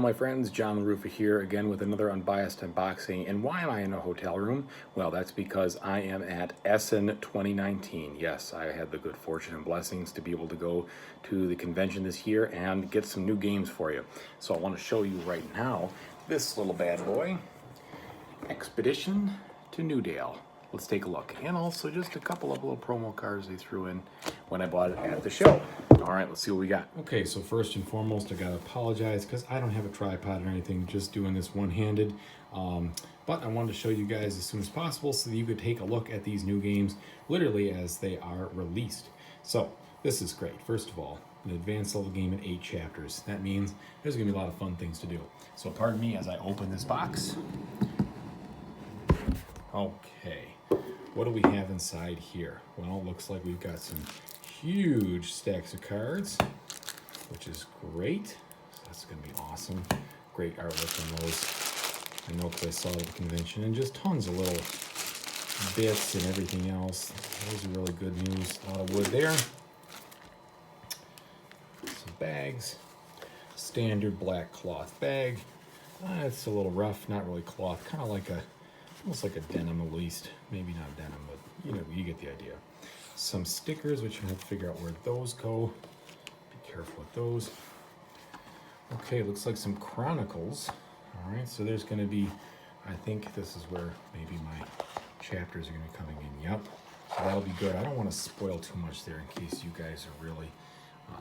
my friends, John LaRuffa here again with another Unbiased unboxing. And why am I in a hotel room? Well, that's because I am at Essen 2019. Yes, I had the good fortune and blessings to be able to go to the convention this year and get some new games for you. So I want to show you right now this little bad boy, Expedition to Newdale. Let's take a look. And also just a couple of little promo cards they threw in when I bought it at the show. All right, let's see what we got. Okay, so first and foremost, I gotta apologize because I don't have a tripod or anything, just doing this one-handed. But I wanted to show you guys as soon as possible so that you could take a look at these new games literally as they are released. So this is great. First of all, an advanced level game in 8 chapters. That means there's gonna be a lot of fun things to do. So pardon me as I open this box. Okay, what do we have inside here? Well, it looks like we've got some huge stacks of cards, which is great. So that's going to be awesome. Great artwork on those. I know because I saw it at the convention, and just tons of little bits and everything else. Those are really good news. A lot of wood there. Some bags. Standard black cloth bag. It's a little rough, not really cloth, kind of like almost like a denim at least. Maybe not denim, but you get the idea. Some stickers, which you have to figure out where those go. Be careful with those. Okay, looks like some chronicles. All right, so there's going to be, I think this is where maybe my chapters are going to be coming in. Yep, so that'll be good. I don't want to spoil too much there in case you guys are really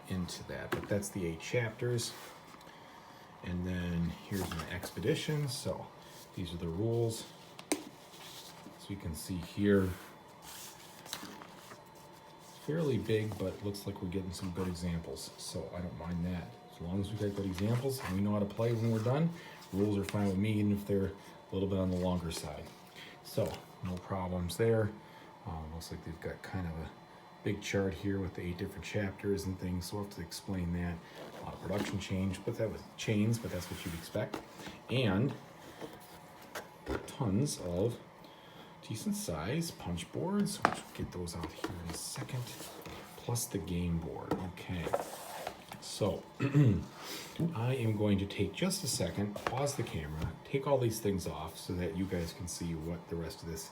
into that. But that's the 8 chapters. And then here's an expedition. So these are the rules. So you can see here, fairly big, but it looks like we're getting some good examples. So I don't mind that. As long as we got good examples and we know how to play when we're done, rules are fine with me, even if they're a little bit on the longer side. So no problems there. Looks like they've got kind of a big chart here with the 8 different chapters and things. So we'll have to explain that. A lot of production change, but that was chains, but that's what you'd expect. And tons of decent size punch boards, which we'll get those out here in a second, plus the game board. Okay, so I am going to take just a second, pause the camera, take all these things off so that you guys can see what the rest of this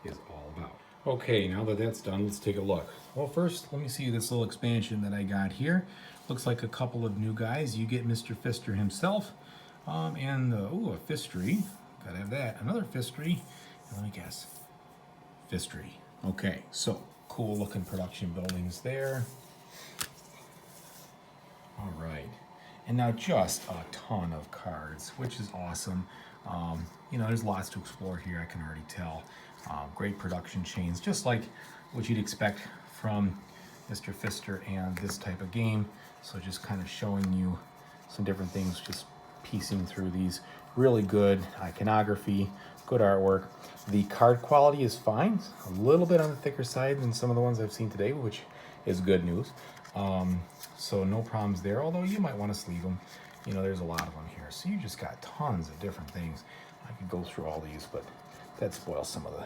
is all about. Okay, now that that's done, let's take a look. Well, first, let me see this little expansion that I got here. Looks like a couple of new guys. You get Mr. Pfister himself, and a Fistry. Gotta have that. Another Fistry. Let me guess. Fistry. Okay, so cool looking production buildings there. All right, and now just a ton of cards, which is awesome. There's lots to explore here, I can already tell. Great production chains, just like what you'd expect from Mr. Pfister and this type of game. So just kind of showing you some different things, just piecing through these. Really good iconography, good artwork. The card quality is fine, a little bit on the thicker side than some of the ones I've seen today, which is good news. So no problems there, although you might want to sleeve them. There's a lot of them here. So you just got tons of different things. I could go through all these, but that spoils some of the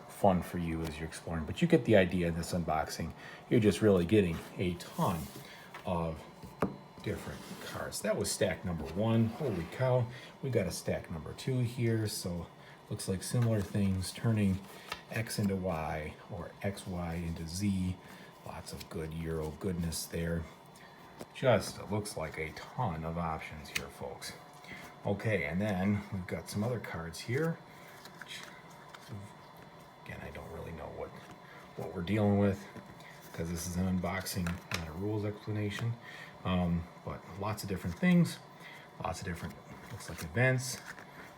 fun for you as you're exploring. But you get the idea in this unboxing. You're just really getting a ton of different cards. That was stack number 1. Holy cow. We got a stack number 2 here. So looks like similar things, turning X into Y or XY into Z. Lots of good Euro goodness there. Just it looks like a ton of options here, folks. Okay, and then we've got some other cards here. Which, again, I don't really know what we're dealing with because this is an unboxing, not a rules explanation. But lots of different things, lots of different, looks like events.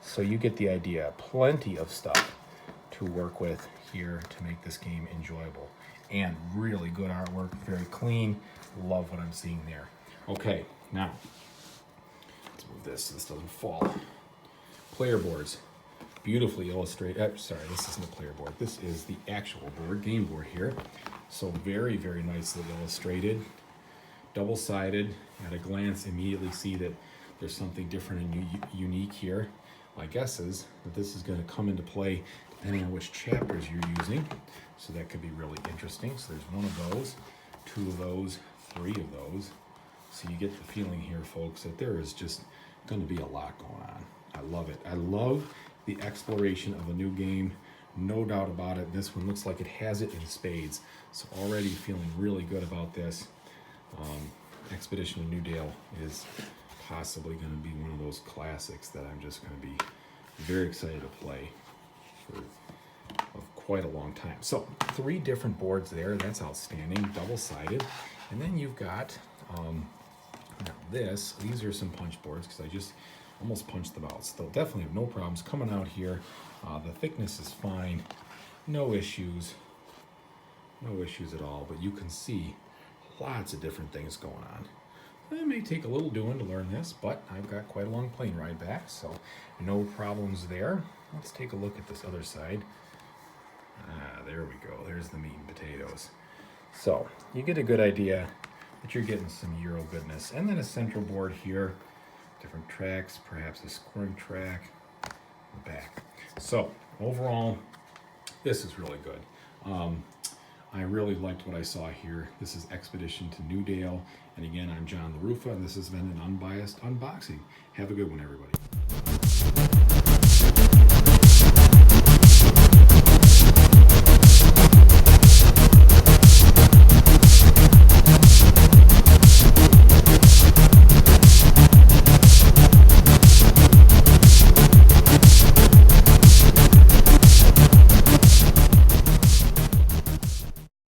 So you get the idea. Plenty of stuff to work with here to make this game enjoyable. And really good artwork, very clean. Love what I'm seeing there. Okay, now, let's move this so this doesn't fall. Player boards, beautifully illustrated. Sorry, this isn't a player board. This is the actual board, game board here. So very, very nicely illustrated. Double-sided. At a glance, immediately see that there's something different and unique here. My guess is that this is going to come into play depending on which chapters you're using. So that could be really interesting. So there's 1 of those, 2 of those, 3 of those. So you get the feeling here, folks, that there is just going to be a lot going on. I love it. I love the exploration of a new game. No doubt about it. This one looks like it has it in spades. So already feeling really good about this. Expedition of Newdale is possibly going to be one of those classics that I'm just going to be very excited to play for quite a long time. So 3 different boards there. That's outstanding. Double-sided. And then you've got now these are some punch boards because I just almost punched them out. Still definitely have no problems coming out here. The thickness is fine. No issues. No issues at all. But you can see lots of different things going on. It may take a little doing to learn this, but I've got quite a long plane ride back, so no problems there. Let's take a look at this other side. There we go. There's the meat and potatoes. So you get a good idea that you're getting some Euro goodness. And then a central board here, different tracks, perhaps a scoring track in the back. So overall, this is really good. I really liked what I saw here. This is Expedition to Newdale. And again, I'm John LaRuffa, and this has been an Unbiased Unboxing. Have a good one, everybody.